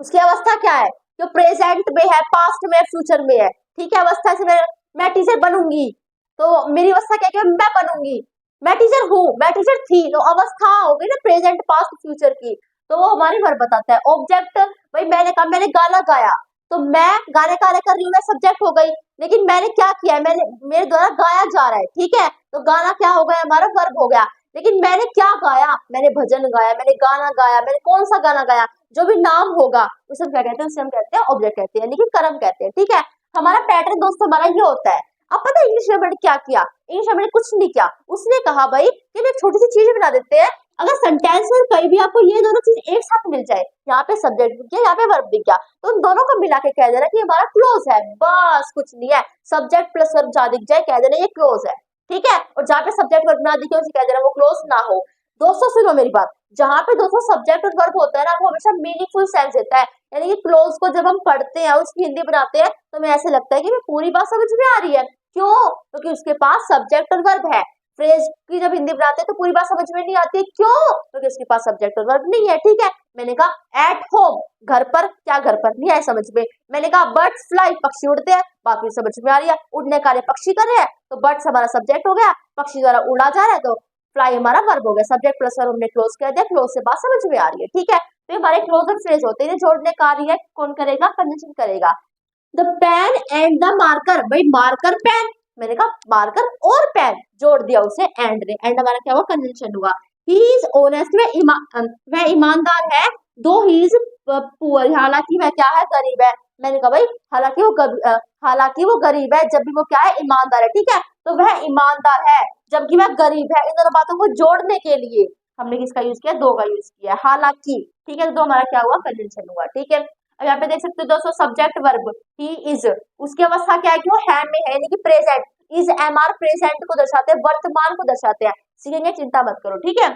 उसकी अवस्था क्या है, जो प्रेजेंट में है, पास्ट में, फ्यूचर में है, ठीक है। अवस्था से मैं टीचर बनूंगी, तो मेरी अवस्था क्या है, मैं बनूंगी, मैं टीचर हूँ, मैं टीचर थी, तो अवस्था हो गई ना प्रेजेंट पास्ट फ्यूचर की, तो वो हमारी वर्ब बताता है। ऑब्जेक्ट भाई मैंने कहा मैंने गाना गाया, तो मैं गाने कार्य कर रही हूँ, मैं सब्जेक्ट हो गई, लेकिन मैंने क्या किया है, मैंने मेरे द्वारा गाया जा रहा है, ठीक है, तो गाना क्या हो गया, हमारा वर्ब हो गया। लेकिन मैंने क्या गाया, मैंने भजन गाया, मैंने गाना गाया, मैंने कौन सा गाना गाया, जो भी नाम होगा उसे हम क्या कहते हैं, उसे हम कहते हैं ऑब्जेक्ट कहते हैं, यानी कि कर्म कहते हैं, ठीक है। हमारा पैटर्न दोस्तों हमारा ये होता है। अब पता है इंग्लिश ग्रामर ने क्या किया, इंग्लिश ग्रामर ने कुछ नहीं किया, उसने कहा भाई कि एक छोटी सी चीज बना देते हैं, अगर सेंटेंस में कहीं भी आपको ये दोनों चीज एक साथ मिल जाए, यहाँ पे सब्जेक्ट दिख गया, यहाँ पे वर्ब दिख गया, तो उन दोनों को मिला के कह देना कि हमारा क्लोज है, बस कुछ नहीं है। सब्जेक्ट प्लस वर्ब जहाँ दिख जाए कह देना ये क्लोज है, ठीक है। और जहाँ पे सब्जेक्ट वर्ब ना दिखे उसे कह देना वो क्लोज ना हो। दोस्तों सुनो मेरी बात, जहाँ पे दोस्तों सब्जेक्ट और वर्ब होता है ना, वो हमेशा मीनिंगफुल सेंस देता है, यानी कि क्लोज को जब हम पढ़ते हैं, उसकी हिंदी बनाते हैं, तो हमें ऐसे लगता है कि पूरी बात समझ में आ रही है। क्यों, क्योंकि उसके पास सब्जेक्ट और वर्ब है। फ्रेज की जब हिंदी बनाते हैं तो पूरी बात समझ में नहीं आती, क्यों, क्योंकि उसके पास सब्जेक्ट और वर्ब नहीं है, ठीक है। मैंने कहा एट होम, घर पर, क्या घर पर नहीं आए समझ में। मैंने कहा बर्ड्स फ्लाई, पक्षी उड़ते हैं, बात भी समझ में आ रही है। उड़ने का पक्षी कर रहे हैं, तो बर्ड्स हमारा सब्जेक्ट हो गया, पक्षी द्वारा उड़ा जा रहा है, तो फ्लाई हमारा वर्ब हो गया। सब्जेक्ट प्लस वर्ब हमने क्लोज कर दिया, क्लोज से बात समझ में आ रही है, ठीक है। तो हमारे क्लोजर फ्रेज होते हैं, जोड़ने का कार्य कौन करेगा, कंजंक्शन करेगा। The pen and the marker, भाई मार्कर पेन, मैंने कहा मार्कर और पेन, जोड़ दिया उसे एंड ने, एंड हमारा क्या हुआ, कंजंक्शन हुआ। ही इज ऑनेस्ट, वह ईमानदार है, दो ही इज पुअर, हालांकि वह क्या है, गरीब है। मैंने कहा भाई हालांकि वो गरीब है, जब भी वो क्या है, ईमानदार है, ठीक है। तो वह ईमानदार है जबकि वह गरीब है, इन दोनों बातों को जोड़ने के लिए हमने किसका यूज किया, दो का यूज किया, हालांकि, ठीक है। तो दो हमारा क्या हुआ, कंजंक्शन हुआ, ठीक है। अब यहाँ पे देख सकते हो दोस्तों सब्जेक्ट वर्ब ही इज, उसकी अवस्था क्या है कि वो है में है, यानी कि present, is am are present को दर्शाते हैं, वर्तमान को दर्शाते हैं, सीखेंगे चिंता मत करो, ठीक है।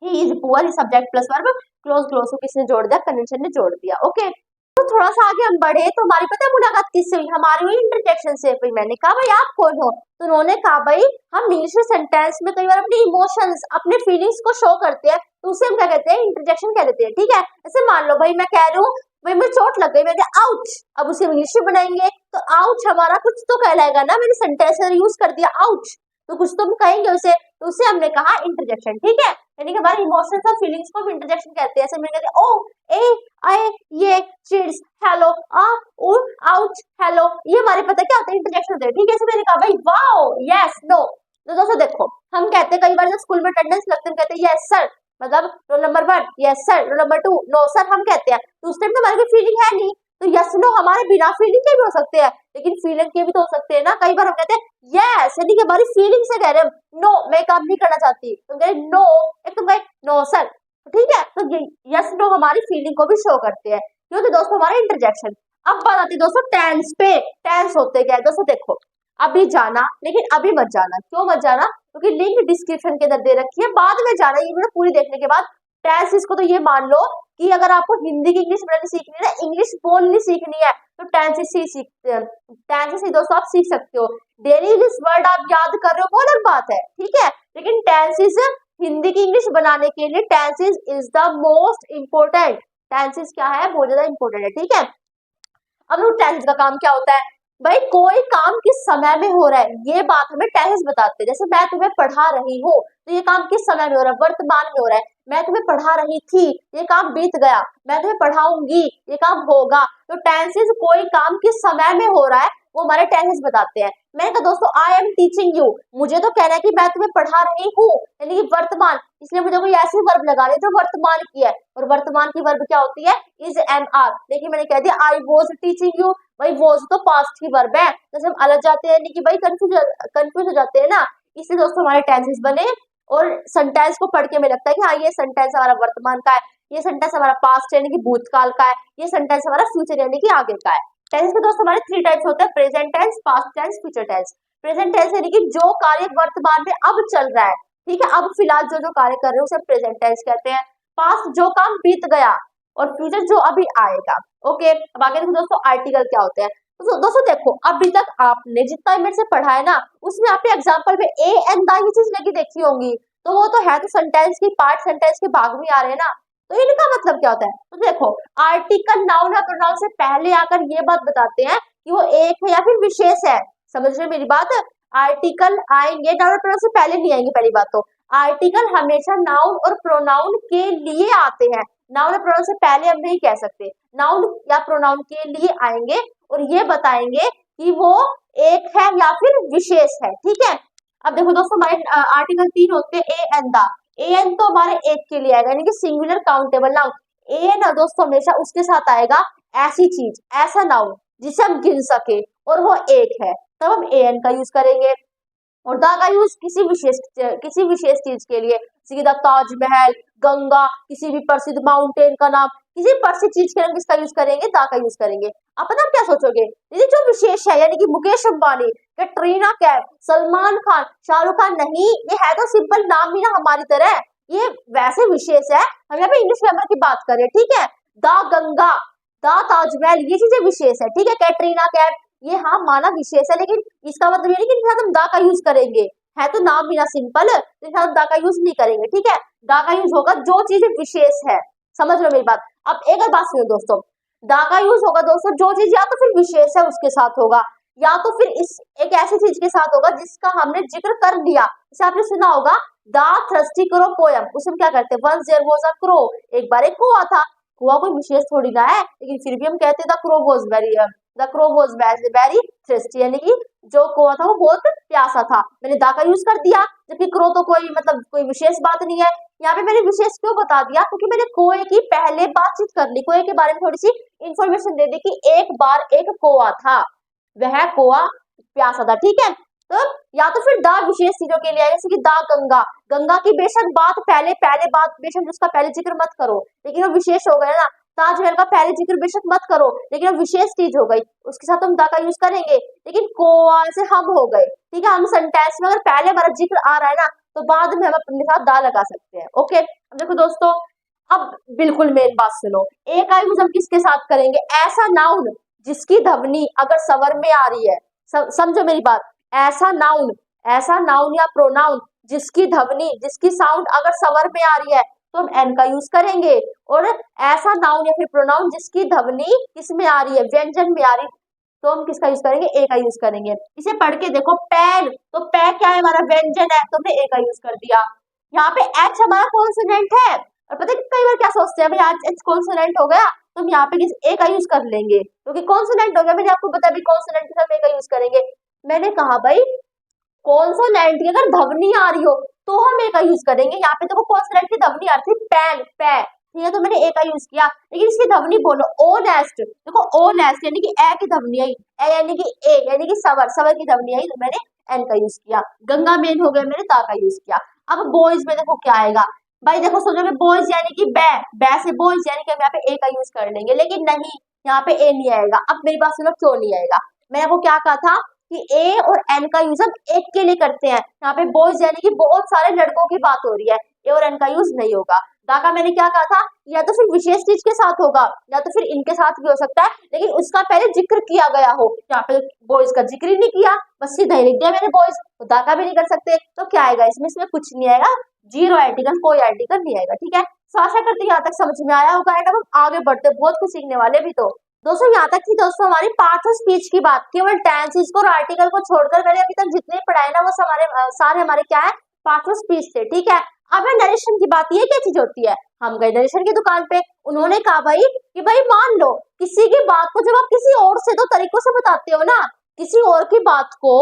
He is poor, subject plus verb, close close को किसने जोड़ दिया, कंजंक्शन ने जोड़ दिया, ओके। तो थोड़ा सा आगे हम बढ़े तो हमारी पता है मुलाकात किससे हुई, हमारी हुई इंटरजेक्शन से। भाई मैंने कहा भाई आप कौन हो, तो उन्होंने कहा भाई हम इंग्लिश में सेंटेंस में कई बार अपने इमोशंस, अपने फीलिंग्स को शो करते हैं, तो उसे हम क्या कहते हैं, इंटरजेक्शन कह देते हैं, ठीक है। जैसे मान लो भाई मैं कह रही हूँ भाई मुझे चोट लग गई, मैं आउच, अब उसे इंग्लिश में बनाएंगे तो आउच हमारा कुछ तो कहलाएगा ना, मैंने सेंटेंस यूज कर दिया आउच, तो कुछ तो हम कहेंगे उसे, तो उसे हमने कहा इंटरजेक्शन, ठीक है। यानी कि हमारे इमोशंस और फीलिंग्स को भी इंटरजेक्शन कहते हैं। ऐसे मैंने कहते ओ ए आए ये चीज हेलो आ उ आउच हेलो, ये हमारे पता क्या होता है, इंटरजेक्शन होते हैं, ठीक है। ऐसे मैंने कहा भाई वाओ यस नो, तो दोस्तों देखो हम कहते हैं कई बार जब स्कूल में अटेंडेंस लगते हैं कहते हैं यस सर, मतलब roll number 1 yes sir, roll number 2 no sir, हम कहते हैं, तो उस टाइम तो हमारी फीलिंग है नहीं, तो यस नो हमारे बिना फीलिंग के भी हो सकते हैं, लेकिन फीलिंग के भी तो हो सकते हैं ना। कई बार हम कहते हैं यस यानी कि हमारी फीलिंग से कह रहे हैं नो मैं काम नहीं करना चाहती, तुम कह रहे नो, एक तुम कहे नो सर, ठीक है। तो यस नो हमारी फीलिंग को भी शो करते हैं, क्योंकि दोस्तों हमारा इंटरजेक्शन। अब बात आती है दोस्तों टेंस पे। टेंस होते क्या है दोस्तों, देखो अभी जाना लेकिन अभी मत जाना, क्यों मत जाना, क्योंकि लिंक डिस्क्रिप्शन के अंदर दे रखी है, बाद में जाना, ये वीडियो पूरी देखने के बाद। टेंस इसको तो ये मान लो कि अगर आपको हिंदी की इंग्लिश बोलनी सीखनी है, इंग्लिश बोलनी सीखनी है, तो टेंसेस ही सीखते हैं, टेंसेस ही दोस्तों आप सीख सकते हो। डेली इंग्लिश वर्ड आप याद कर रहे हो वो अलग बात है, ठीक है, लेकिन टेंसेस हिंदी की इंग्लिश बनाने के लिए tenses is the most important. Tenses क्या है, बहुत ज्यादा इंपोर्टेंट है, ठीक है। अब टेंसेस का काम क्या होता है भाई, कोई काम किस समय में हो रहा है ये बात हमें टेंसेस बताते हैं। जैसे मैं तुम्हें पढ़ा रही हूँ, तो ये काम किस समय में हो रहा है, वर्तमान में हो रहा है। मैं तुम्हें पढ़ा रही थी, ये काम बीत गया। मैं तुम्हें पढ़ाऊंगी, ये काम होगा। तो टेंसेस कोई काम किस समय में हो रहा है वो हमारे टेंसेस बताते हैं। मैंने कहा दोस्तों आई एम टीचिंग यू, मुझे तो कहना है कि मैं तुम्हें पढ़ा रही हूँ, यानी कि वर्तमान, इसलिए मुझे कोई ऐसी वर्ब लगानी जो वर्तमान की है, और वर्तमान की वर्ब क्या होती है, इज एम आर। देखिए मैंने कह दिया आई वॉज टीचिंग यू, भाई वॉज तो पास्ट की वर्ब है, जैसे हम अलग जाते हैं कि भाई कंफ्यूज हो जाते हैं ना, इसलिए दोस्तों हमारे टेंसेस बने। और सेंटेंस को पढ़ के हमें लगता है कि हाँ ये सेंटेंस हमारा वर्तमान का है, ये सेंटेंस हमारा पास्ट यानी कि भूतकाल का है, ये सेंटेंस हमारा फ्यूचर यानी कि आगे का है। टेंस के दोस्तों हमारे 3 टाइप्स होते हैं, present tense, past tense, future tense. Present tense यानी कि जो कार्य वर्तमान में अब चल रहा है, ठीक है, अब फिलहाल जो जो कार्य कर रहे हैं उसे प्रेजेंट टेंस कहते हैं। पास्ट जो काम बीत गया, और फ्यूचर जो अभी आएगा। ओके, अब आगे देखो दोस्तों आर्टिकल क्या होते हैं। तो दोस्तों देखो अभी तक आपने जितना मेरे से पढ़ा है ना, उसमें आपने एग्जांपल में ए एंड द ये चीज लगी देखी होंगी, तो वो तो है, तो सेंटेंस की पार्ट सेंटेंस के भाग में आ रहे हैं ना, तो इनका मतलब क्या होता है। तो देखो आर्टिकल नाउन या प्रोनाउन से पहले आकर ये बात बताते हैं कि वो एक है या फिर विशेष है। समझ रहे मेरी बात, आर्टिकल आएंगे नाउन और प्रोनाउन से पहले नहीं आएंगे। पहली बात तो आर्टिकल हमेशा नाउन और प्रोनाउन के लिए आते हैं, नाउन और प्रोनाउन से पहले हम नहीं कह सकते, नाउन या प्रोनाउन के लिए आएंगे और ये बताएंगे कि वो एक है या फिर विशेष है, ठीक है। अब देखो दोस्तों हमारे आर्टिकल 3 होते हैं, a and the. A an तो हमारे एक के लिए आएगा यानी कि singular countable noun. A an दोस्तों हमेशा उसके साथ आएगा ऐसी चीज, ऐसा नाउन जिसे हम गिन सके और वो एक है, तब हम ए एन का यूज करेंगे। और दा का यूज किसी विशेष चीज के लिए, जैसे द ताजमहल, गंगा, किसी भी प्रसिद्ध माउंटेन का नाम, किसी प्रसिद्ध चीज के नाम किसका यूज करेंगे, दा का यूज करेंगे। अब पता आप क्या सोचोगे, दीदी जो विशेष है यानी कि मुकेश अंबानी, कैटरीना कैफ, सलमान खान, शाहरुख खान, नहीं ये है तो सिंपल नाम ही ना हमारी तरह, ये वैसे विशेष है, हम यहाँ पे इंग्लिश ग्रामर की बात करें, ठीक है। द गंगा, द ताजमहल, ये चीजें विशेष है, ठीक है। कैटरीना कैफ ये हाँ माना विशेष है, लेकिन इसका मतलब ये नहीं कि इनके साथ हम दा का यूज करेंगे, है तो नाम बिना सिंपल, इसके साथ दा का यूज नहीं करेंगे, ठीक है। दा का यूज होगा जो चीज विशेष है, समझ लो मेरी बात। अब एक और बात सुनो दोस्तों, दा का यूज होगा दोस्तों जो चीज या तो फिर विशेष है उसके साथ होगा, या तो फिर इस एक ऐसी चीज के साथ होगा जिसका हमने जिक्र कर लिया। जैसे आपने सुना होगा द थ्रस्टी क्रो पोयम, उसमें क्या करते हैं, once there was a crow, एक बार एक कुआं था। कुआं कोई विशेष थोड़ी ना है, लेकिन फिर भी हम कहते हैं the crow was very thirsty, यानी कि जो कुआं था वो बहुत प्यासा था, मैंने दा का यूज कर दिया, जबकि क्रो तो कोई मतलब कोई विशेष बात नहीं है। यहाँ पे मैंने विशेष क्यों बता दिया, क्योंकि मैंने कोए की पहले बातचीत कर ली, कोए के बारे में थोड़ी सी इंफॉर्मेशन दे दी कि एक बार एक कुआं था, वह कुआं प्यासा था, ठीक है। तो या तो फिर दा विशेष चीजों के लिए है, जैसे कि दा गंगा, गंगा की बेशक बात पहले बात बेशक उसका पहले जिक्र मत करो, लेकिन वो विशेष हो गया ना। ताजमहल का पहले जिक्र बेशक मत करो, लेकिन वो विशेष चीज हो गई, उसके साथ हम दा का यूज करेंगे। लेकिन कोआ से हम हो गए, ठीक है, हम सेंटेंस में अगर पहले हमारा जिक्र आ रहा है ना, तो बाद में हम अपने साथ दा लगा सकते हैं। ओके, अब देखो दोस्तों, अब बिल्कुल मेन बात सुनो, ए का यूज हम किसके साथ करेंगे, ऐसा नाउन जिसकी ध्वनि अगर स्वर में आ रही है, समझो मेरी बात, ऐसा नाउन या प्रोनाउन जिसकी ध्वनि जिसकी साउंड अगर स्वर में आ रही है तो हम एन का यूज करेंगे। और ऐसा नाउन या फिर प्रोनाउन जिसकी ध्वनि किस में आ रही है, व्यंजन में आ रही, तो हम किसका यूज करेंगे, ए का यूज करेंगे। इसे पढ़ के देखो, पैन, तो पै क्या है हमारा व्यंजन है, तो हमने ए का यूज कर दिया। यहाँ पे एच हमारा कॉन्सोनेंट है, और पता है कि कई बार क्या सोचते हैं भाई आज एच कॉन्सोनेंट हो गया तो हम यहाँ पे किस ए का यूज कर लेंगे, क्योंकि कॉन्सोनेंट हो गया। मैंने आपको बताया कॉन्सोनेंट के साथ ए का यूज करेंगे। मैंने कहा भाई कॉन्सोनेंट की अगर ध्वनि आ रही हो तो हम ए का यूज करेंगे। यहाँ पे देखो कॉन्सोनेंट की ध्वनि आ रही थी पैन, पै, ठीक है, तो मैंने ए का यूज किया। लेकिन इसकी ध्वनि बोलो ओ नेस्ट, देखो ओ नेस्ट यानी कि ए की ध्वनि आई, ए यानी कि ए यानी कि सवर, सवर की ध्वनि आई, तो मैंने एन का यूज किया। गंगा मेन हो गया, मैंने ता का यूज किया। अब बॉयज में देखो क्या आएगा, भाई देखो सोचोगे बॉयज यानी कि बै से बॉयज यानी कि हम यहाँ पे ए का यूज कर लेंगे, लेकिन नहीं, यहाँ पे ए नहीं आएगा। अब मेरे पास सुनो क्यों नहीं आएगा, मैंने आपको क्या कहा था कि ए और एन का यूज हम एक के लिए करते हैं। यहाँ पे बॉयज यानी कि बहुत सारे लड़कों की बात हो रही है, ए और एन का यूज नहीं होगा। दाका मैंने क्या कहा था, या तो फिर विशेष चीज के साथ होगा या तो फिर इनके साथ भी हो सकता है, लेकिन उसका पहले जिक्र किया गया हो। यहाँ पे बॉयज का जिक्र ही नहीं किया, बस सीधा ही लिख दिया मैंने बॉयज, तो दाका भी नहीं कर सकते, तो क्या आएगा इसमें, इसमें कुछ नहीं आएगा, जीरो आर्टिकल, कोई आर्टिकल नहीं आएगा। ठीक है, तो आशा करते हैं यहाँ तक समझ में आया होगा। एंड अब हम आगे बढ़ते, बहुत कुछ सीखने वाले भी। तो दोस्तों यहाँ तक थी दोस्तों हमारी पार्ट्स ऑफ स्पीच की बात, केवल टेंसेस को और आर्टिकल को छोड़कर मैंने अभी तक जितने पढ़ाए ना वो सारे हमारे क्या है, पार्ट्स ऑफ स्पीच थे। ठीक है, अब है नरेशन की बात। ये क्या चीज होती है, हम गए नरेशन की दुकान पे, उन्होंने कहा भाई कि भाई मान लो किसी की बात को जब आप किसी और से दो तरीकों से बताते हो ना, किसी और की बात को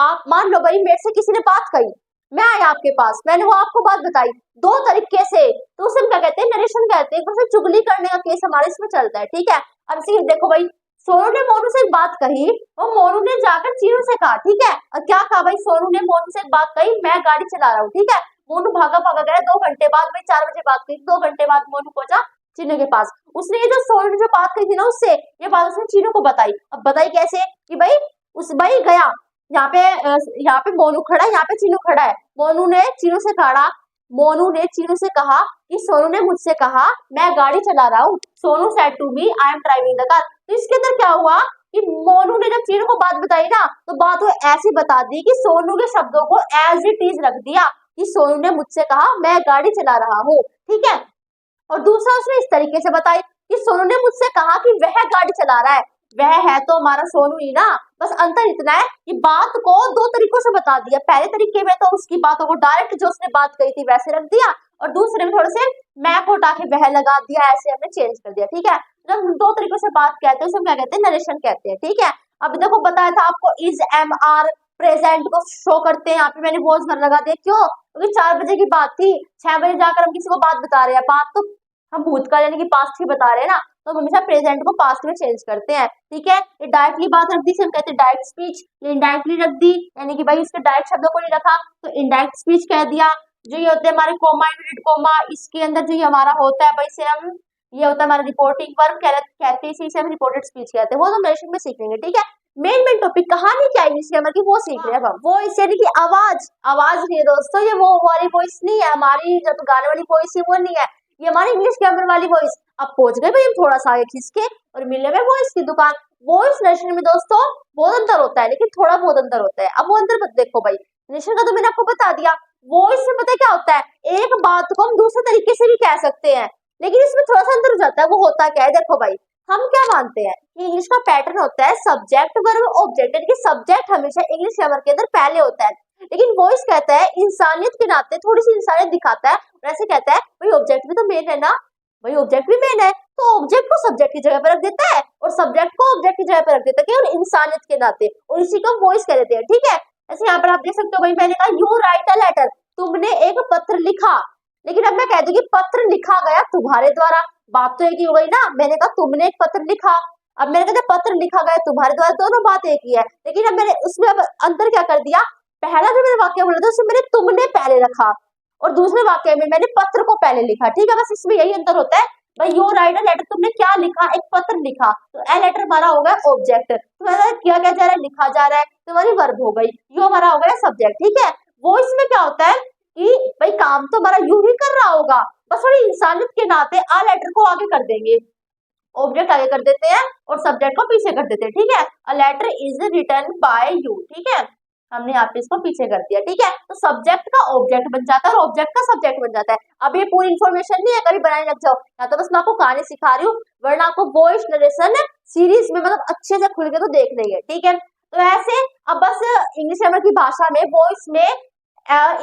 आप मान लो भाई मेरे से किसी ने बात कही, मैं आया आपके पास, मैंने वो आपको बात बताई दो तरीके से, तो उसे हम क्या कहते हैं, नरेशन कहते हैं। तो चुगली करने का केस हमारे इसमें चलता है। ठीक है, अब इसे देखो भाई, सोनू ने मोनू से एक बात कही और मोनू ने जाकर चीनू से कहा। ठीक है, और क्या कहा भाई, सोनू ने मोनू से एक बात कही, मैं गाड़ी चला रहा हूँ। ठीक है, मोनू भागा भागा गया, 2 घंटे बाद भाई 4 बजे बात कही, 2 घंटे बाद मोनू पहुंचा चीनू के पास। उसने ये जो सोनू ने जो बात कही थी ना उससे, ये बात उसने चीनू को बताई। अब बताई कैसे कि भाई उस भाई गया, यहाँ पे मोनू खड़ा है, यहाँ पे चीनू खड़ा है। मोनू ने चीनू से कहा कि सोनू ने मुझसे कहा मैं गाड़ी चला रहा हूँ। Sonu said to me I am driving the car. तो इसके अंदर क्या हुआ कि मोनू ने जब चीनू को बात बताई ना, तो बात वो ऐसी बता दी कि सोनू के शब्दों को एज इट इज रख दिया कि सोनू ने मुझसे कहा मैं गाड़ी चला रहा हूँ। ठीक है, और दूसरा उसने इस तरीके से बताई कि सोनू ने मुझसे कहा कि वह गाड़ी चला रहा है। वह है तो हमारा सोनू ही ना, बस अंतर इतना है कि बात को 2 तरीकों से बता दिया। पहले तरीके में तो उसकी बातों को डायरेक्ट जो उसने बात कही थी वैसे रख दिया, और दूसरे में थोड़े से मैं को उठा के वह लगा दिया, ऐसे हमने चेंज कर दिया। ठीक है, जब हम 2 तरीकों से बात कहते हैं उसे हम क्या कहते हैं, नरेशन कहते हैं। ठीक है, अब देखो बताया था आपको इज एम आर प्रेजेंट को शो करते हैं। यहाँ पे मैंने वॉज वर्ब लगा दिया, क्यों, क्योंकि 4 बजे की बात थी, 6 बजे जाकर हम किसी को बात बता रहे हैं, बात तो हम भूतकाल यानी कि पास्ट ही बता रहे हैं ना, तो हमेशा प्रेजेंट को पास्ट में चेंज करते हैं। ठीक है, ये डायरेक्टली बात रख दी, हम कहते हैं डायरेक्ट स्पीच। ये इनडायरेक्टली रख दी, यानी कि भाई उसके डायरेक्ट शब्दों को नहीं रखा, तो इनडायरेक्ट स्पीच कह दिया। जो ये होते हैं हमारे कोमा, इनवर्टेड कोमा, इसके अंदर जो ये हमारा होता है भाई से हम, ये होता है हमारा रिपोर्टिंग वर्ब कहते हैं, इसे हम रिपोर्टेड स्पीच कहते हैं। वो तो नरेशन में सीख लेंगे। ठीक है, मेन टॉपिक कहानी क्या है इसके अंदर की वो सीख रहे हैं हम। वो इस यानी कि आवाज, आवाज नहीं है दोस्तों, ये वो वाली वॉइस नहीं है हमारी, जब गाने वाली वॉइस है वो नहीं है, ये हमारी इंग्लिश ग्रामर वाली वॉइस। अब पहुंच गए भाई हम थोड़ा सा आगे खिसके और मिले में वॉइस की दुकान। वॉइस नरेशन में दोस्तों बहुत अंतर होता है, लेकिन थोड़ा बहुत अंतर होता है। अब वो अंतर मत देखो भाई, नरेशन का तो मैंने आपको बता दिया। वॉइस में पता है क्या होता है, एक बात को हम दूसरे तरीके से भी कह सकते हैं, लेकिन इसमें थोड़ा सा अंतर हो जाता है। वो होता क्या है, देखो भाई हम क्या मानते हैं कि इंग्लिश का पैटर्न होता है सब्जेक्ट वर्ब ऑब्जेक्ट, यानी कि सब्जेक्ट हमेशा इंग्लिश ग्रामर के अंदर पहले होता है, लेकिन वॉइस कहता है इंसानियत के नाते थोड़ी सी इंसानियत दिखाता है, और ऐसे कहता है भाई ऑब्जेक्ट भी तो मेन है ना, भाई ऑब्जेक्ट भी मेन है, तो ऑब्जेक्ट को सब्जेक्ट की जगह पर रख देता है और सब्जेक्ट को ऑब्जेक्ट की जगह पर रख देता है, केवल इंसानियत के नाते, और इसी को वॉइस कह देते हैं। ठीक है, ऐसे यहाँ पर आप देख सकते हो भाई, मैंने कहा यू राइट अ लेटर, तुमने एक पत्र लिखा, लेकिन अब मैं कह दूं कि पत्र लिखा गया तुम्हारे द्वारा, बात तो एक ही हो गई ना। मैंने कहा तुमने एक पत्र लिखा, अब मैंने कहा पत्र लिखा गया तुम्हारे द्वारा, दोनों बात एक ही है, लेकिन अब मैंने उसमें अब अंतर क्या कर दिया, पहला जो मैंने वाक्य बोला था उसमें मैंने तुमने पहले रखा, और दूसरे वाक्य में मैंने पत्र को पहले लिखा। ठीक है, बस इसमें यही अंतर होता है। भाई यू राइट अ लेटर, तुमने क्या लिखा, एक पत्र लिखा, तो ए लेटर हमारा हो गया ऑब्जेक्ट, तुम्हारा किया क्या जा रहा है, लिखा जा रहा है, तुम्हारी वर्ब हो गई, यू हमारा हो गया सब्जेक्ट। ठीक है, वो इसमें क्या होता है कि भाई काम तो हमारा यू ही कर रहा होगा, बस थोड़ी इंसानियत के नाते आ लेटर को आगे कर देंगे, ऑब्जेक्ट आगे कर देते हैं और सब्जेक्ट को पीछे कर देते हैं। ठीक है, a letter is written by you. ठीक है, हमने यहाँ पे इसको पीछे कर दिया। ठीक है, तो सब्जेक्ट का ऑब्जेक्ट बन जाता है और ऑब्जेक्ट का सब्जेक्ट बन जाता है। अब ये पूरी इन्फॉर्मेशन नहीं है, कभी बनाने लग जाओ, या तो बस मैं आपको कहानी सिखा रही हूँ, वरना आपको वॉइस नरेशन सीरीज में मतलब अच्छे से खुल के तो देख लेंगे, ठीक है। तो ऐसे अब बस इंग्लिश ग्रामर की भाषा में वॉइस में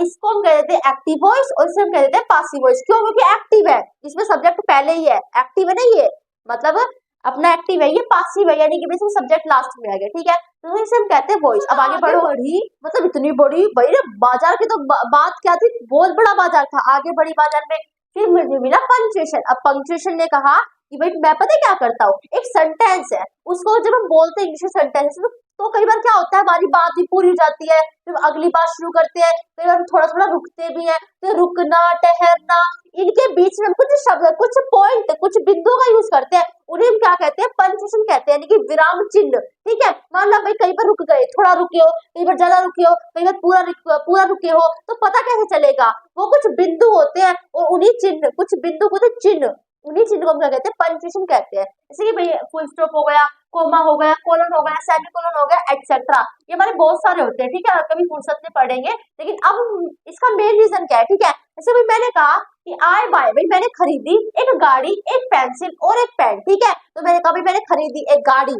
इसको हम कह देते हैं एक्टिव वॉइस और इसे हम कह देते हैं पासिव वॉइस। क्यों? क्योंकि एक्टिव है, इसमें सब्जेक्ट पहले ही है, एक्टिव है ना ये, मतलब अपना एक्टिव है, ये पासिव है, यानी कि बेसिक सब्जेक्ट लास्ट में आ गया, ठीक है। तो इसे हम कहते हैं वॉइस। अब आगे बढ़ी, मतलब इतनी बड़ी भाई बाजार की तो बात क्या थी, बहुत बड़ा बाजार था। आगे बड़ी बाजार में फिर मुझे मिला पंक्चुएशन। अब पंक्चुएशन ने कहा कि भाई मैं पता है क्या करता हूँ, एक सेंटेंस है उसको जब हम बोलते हैं इंग्लिश सेंटेंस तो कई बार क्या होता है हमारी बात भी पूरी हो जाती है, फिर अगली बात शुरू करते हैं, कई बार थोड़ा थोड़ा रुकते भी हैं, तो रुकना, ठहरना, इनके बीच में हम कुछ शब्द, कुछ पॉइंट, कुछ बिंदुओं का यूज करते हैं, उन्हें हम क्या कहते हैं, पंक्चुएशन कहते हैं, यानी कि विराम चिन्ह, ठीक है। मान लो भाई कहीं पर रुक गए, थोड़ा रुके हो, कई बार ज्यादा रुके हो, कई बार पूरा रुके हो, तो पता कैसे चलेगा, वो कुछ बिंदु होते हैं और उन्हीं चिन्ह, कुछ बिंदु को चिन्ह, उन्हीं चिन्ह को हम क्या कहते हैं, पंक्चुएशन कहते हैं। जैसे कि भाई फुल स्टॉप हो गया, कोमा हो गया, कोलन हो गया, सेमीकोलन हो गया, एक्सेट्रा, ये हमारे बहुत सारे होते हैं, ठीक है, कभी फुर्सत में पढ़ेंगे। लेकिन अब इसका मेन रीजन क्या है, ठीक है। जैसे भाई मैंने कहा कि आई बाय, भाई मैंने खरीदी एक गाड़ी, एक पेंसिल और एक पेन, ठीक है। तो मैंने कहा भाई मैंने खरीदी एक गाड़ी,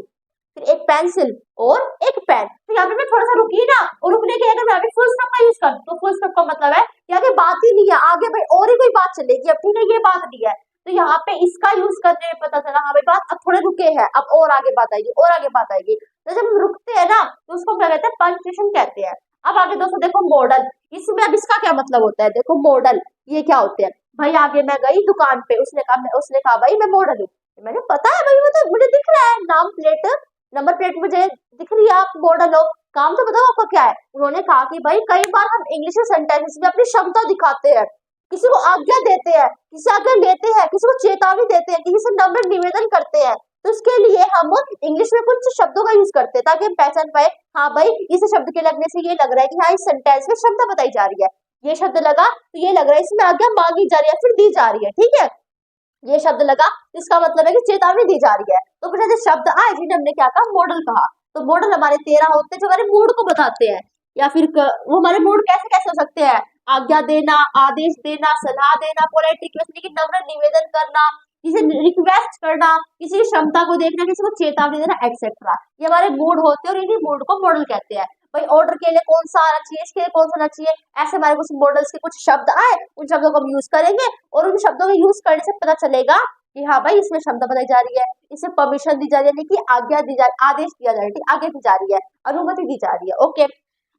फिर एक पेंसिल और एक पेन। तो यहाँ पे मैं थोड़ा सा रुकी ना, और रुकने के अगर मैं फुल स्टॉप का यूज कर, तो फुल स्टॉप का मतलब है कि आगे बात ही नहीं है, आगे भाई और ही कोई बात चलेगी, अब ठीक है ये बात नहीं है। तो यहाँ पे इसका यूज करने में पता चला हाँ भाई बात अब थोड़े रुके हैं, अब और आगे बात आएगी, और आगे बात आएगी। तो जब हम रुकते हैं ना तो उसको क्या कहते हैं, पंक्चुएशन कहते हैं। अब आगे दोस्तों देखो मॉडल, इसमें अब इसका क्या मतलब होता है, देखो मॉडल ये क्या होते हैं। भाई आगे मैं गई दुकान पे, उसने कहा भाई मैं मॉडल हूँ, मैंने पता है भाई, वो तो मुझे दिख रहा है, नाम प्लेट, नंबर प्लेट मुझे दिख रही है, आप मॉडल हो, काम तो बताओ आपका क्या है। उन्होंने कहा कि भाई कई बार हम इंग्लिश सेंटेंसेस में अपनी क्षमता दिखाते हैं, किसी को आज्ञा देते हैं, किसी से आज्ञा लेते हैं, किसी को चेतावनी देते हैं, किसी से नम्र निवेदन करते हैं, तो उसके लिए हम इंग्लिश में कुछ शब्दों का यूज करते हैं ताकि हम पहचान पाए, हाँ भाई इस शब्द के लगने से ये लग रहा है कि हाँ इस सेंटेंस में क्षमता बताई जा रही है, ये शब्द लगा तो ये लग रहा है इसमें आज्ञा मांगी जा रही है, फिर दी जा रही है, ठीक है। ये शब्द लगा इसका मतलब है कि चेतावनी दी जा रही है। तो फिर जैसे शब्द आए जिन्हें हमने क्या कहा, मॉडल कहा। तो मॉडल हमारे 13 होते हैं जो हमारे मूड को बताते हैं, या फिर वो हमारे मूड कैसे कैसे हो सकते हैं, आज्ञा देना, आदेश देना, सलाह देना, पोलाइट रिक्वेस्ट, लेकिन नम्र निवेदन करना, किसी रिक्वेस्ट करना, किसी की क्षमता को देखना, किसी को चेतावनी देना, एक्सेट्रा, ये हमारे मूड होते हैं और इन्हीं मूड को मॉडल कहते हैं। भाई ऑर्डर के लिए कौन सा आना चाहिए, इसके लिए कौन सा आना चाहिए, ऐसे हमारे कुछ मॉडल्स के कुछ शब्द आए, उन शब्दों को हम यूज करेंगे और उन शब्दों को यूज करने से पता चलेगा कि हाँ भाई इसमें क्षमता बताई जा रही है, इससे परमिशन दी जा रही है, यानी कि आज्ञा दी जा, आदेश दिया जा रहा है, आगे दी जा रही है, अनुमति दी जा रही है, ओके।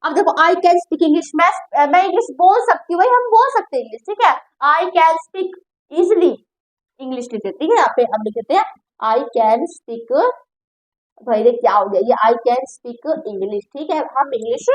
अब देखो आई कैन स्पीक इंग्लिश, मैं इंग्लिश बोल सकती हूँ, भाई हम बोल सकते हैं इंग्लिश, ठीक है। I can speak easily English लिख देते हैं, यहाँ पे हम लिख देते हैं आई कैन स्पीक, भाई ये क्या हो गया, ये आई कैन स्पीक इंग्लिश, ठीक है। हम इंग्लिश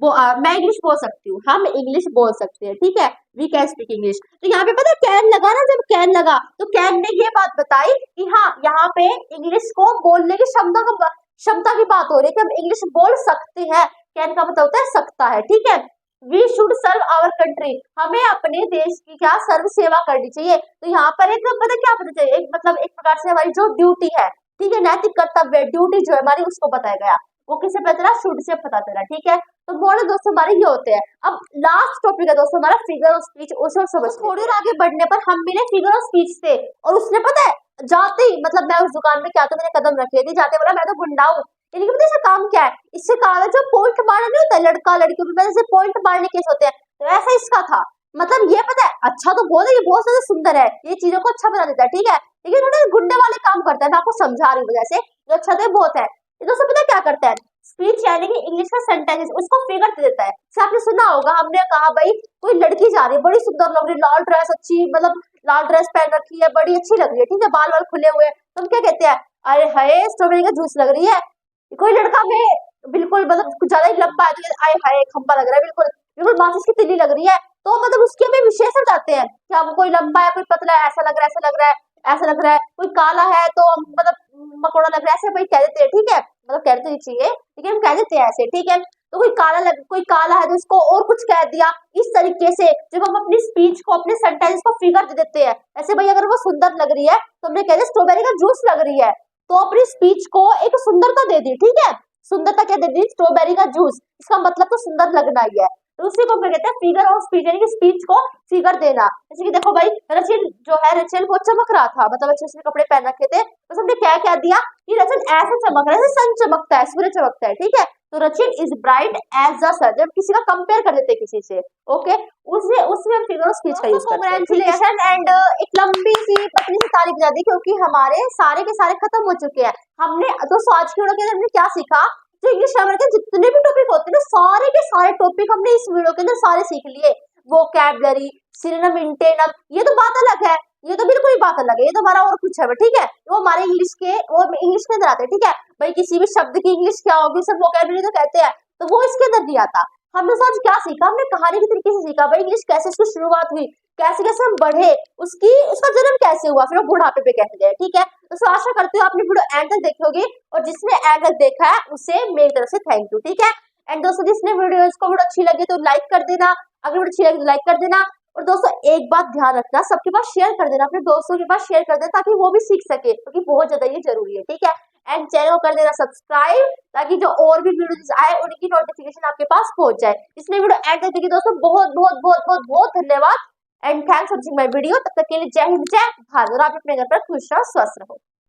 मैं इंग्लिश बोल सकती हूँ, हम इंग्लिश बोल सकते हैं, ठीक है, वी कैन स्पीक इंग्लिश। तो यहाँ पे पता है कैन लगा ना, जब कैन लगा तो कैन ने ये बात बताई कि हाँ यहाँ पे इंग्लिश को बोलने की क्षमता की बात हो रही है कि हम इंग्लिश बोल सकते हैं। कैन का मतलब होता है सकता है, ठीक है। We should serve our country, हमें अपने देश की क्या सर्व सेवा करनी चाहिए। तो यहाँ पर एक पता क्या होना चाहिए, एक मतलब एक प्रकार से हमारी जो ड्यूटी है, ठीक है, नैतिक कर्तव्य, ड्यूटी जो है हमारी उसको बताया गया, वो किसे पता चला, शुड से पता चला, ठीक है। तो मॉडल दोस्तों हमारे ये होते हैं। अब लास्ट टॉपिक है दोस्तों हमारा फिगर ऑफ स्पीच, उसे समझ थोड़ी और आगे बढ़ने पर हम मिले फिगर ऑफ स्पीच से, और उसने पता है जाते ही, मतलब मैं उस दुकान में क्या, तो मैंने कदम रखे थे, जाते बोला मैं तो गुंडा हूँ, लेकिन पता है काम क्या है, इससे कहा जो पॉइंट मारना नहीं होता, लड़का लड़कियों में जैसे पॉइंट मारने केस होते हैं, तो ऐसा इसका था। मतलब ये पता है अच्छा तो बहुत है, ये बहुत ज्यादा सुंदर है, ये चीजों को अच्छा बना देता है, ठीक है, लेकिन थोड़े गुंडे वाले काम करता है, मैं आपको समझा रही हूँ वजह से, जो अच्छा तो बहुत है। ये दोस्तों पता क्या करता है, स्पीच यानी कि इंग्लिश का सेंटेंस उसको फिगर दे देता है। जैसे आपने सुना होगा, हमने कहा भाई कोई लड़की जा रही है, बड़ी सुंदर लग रही है, लाल ड्रेस अच्छी, मतलब लाल ड्रेस पहन रखी है, बड़ी अच्छी लग रही है, ठीक है, बाल वाल खुले हुए, तो हम क्या कहते हैं, अरे हाय स्ट्रॉबेरी का जूस लग रही है। कोई लड़का में बिल्कुल मतलब कुछ ज्यादा ही लंबा है, तो आए हाय खंबा लग रहा है, बिल्कुल बिल्कुल माचिस की तिल्ली लग रही है, तो मतलब उसके हमें विशेषण जाते हैं, क्या कोई लंबा है, कोई पतला है, ऐसा लग रहा है, ऐसा लग रहा है, ऐसा लग रहा है, कोई काला है तो हम मतलब मकोड़ा लग रहा है, ऐसे भाई कह देते हैं, ठीक है, मतलब कह तो नहीं चाहिए लेकिन हम कह देते हैं ऐसे, ठीक है। तो कोई काला है तो उसको और कुछ कह दिया, इस तरीके से जब हम अपनी स्पीच को, अपने सेंटेंस को फिगर दे देते हैं। ऐसे भाई अगर वो सुंदर लग रही है तो हमने कह दिया स्ट्रॉबेरी का जूस लग रही है, तो अपनी स्पीच को एक सुंदरता दे दी, ठीक है, सुंदरता क्या दे दी, स्ट्रॉबेरी का जूस, इसका मतलब तो सुंदर लगना ही है। तो उसी को क्या कहते हैं, फिगर ऑफ स्पीच, यानी कि स्पीच को फिगर देना। जैसे कि देखो भाई, रचिन जो है, रचिन वो चमक रहा था, मतलब अच्छे से कपड़े पहन रखे थे, तो सबने क्या क्या दिया कि रचिन ऐसे चमक रहा है, जैसे सन चमकता है, सूर्य चमकता है, ठीक है। तो Rachin is bright as the sun, जब किसी का कंपेयर कर देते किसी से, ओके, उसमें फिगर ऑफ स्पीच का यूज करते हैं। कांग्रेचुलेशन एंड एक लंबी सी पतली सी तारीफ बजा दी, क्योंकि हमारे सारे के सारे खत्म हो चुके हैं। हमने दोस्तों आज की वीडियो के अंदर हमने क्या सीखा, जो इंग्लिश ग्रामर के जितने भी टॉपिक होते हैं ना, सारे के सारे टॉपिक हमने इस वीडियो के अंदर सारे सीख लिए। वोकैबुलरी, सिनोनिम, एंटोनिम, ये तो बात अलग है, ये तो बिल्कुल ही बात अलग है, ये तो हमारा और कुछ है, ठीक है, वो हमारे इंग्लिश के अंदर आते हैं, ठीक है भाई। किसी भी शब्द की इंग्लिश क्या होगी, सब वोकैबुलरी तो कहते हैं, तो वो इसके अंदर नहीं आता। हमने आज क्या सीखा, हमने कहानी के तरीके से सीखा भाई इंग्लिश कैसे उसकी शुरुआत हुई, कैसे कैसे हम बढ़े, उसका जन्म कैसे हुआ, फिर वो बुढ़ापे पे कैसे गए, ठीक है। तो आशा करती हूँ आपने वीडियो एंड तक देखी होगी, और जिसने एंड तक देखा है उसे मेरी तरफ से थैंक यू, ठीक है। एंड दोस्तों, जिसने वीडियो अच्छी लगी तो लाइक कर देना, अगर वीडियो अच्छी लगी तो लाइक कर देना। और दोस्तों एक बात ध्यान रखना, सबके पास शेयर कर देना, अपने दोस्तों के पास शेयर कर देना, ताकि वो भी सीख सके, क्योंकि बहुत ज्यादा ये जरूरी है, ठीक है। एंड चैनल को कर देना सब्सक्राइब, ताकि जो और भी वीडियोस आए उनकी नोटिफिकेशन आपके पास पहुंच जाए। इसलिए वीडियो एंड तक देखिए दोस्तों, बहुत बहुत बहुत बहुत बहुत धन्यवाद and thanks for watching my video. तब तक के लिए जय हिंद, जय भारत, और आप अपने घर पर खुश रहो, स्वस्थ रहो।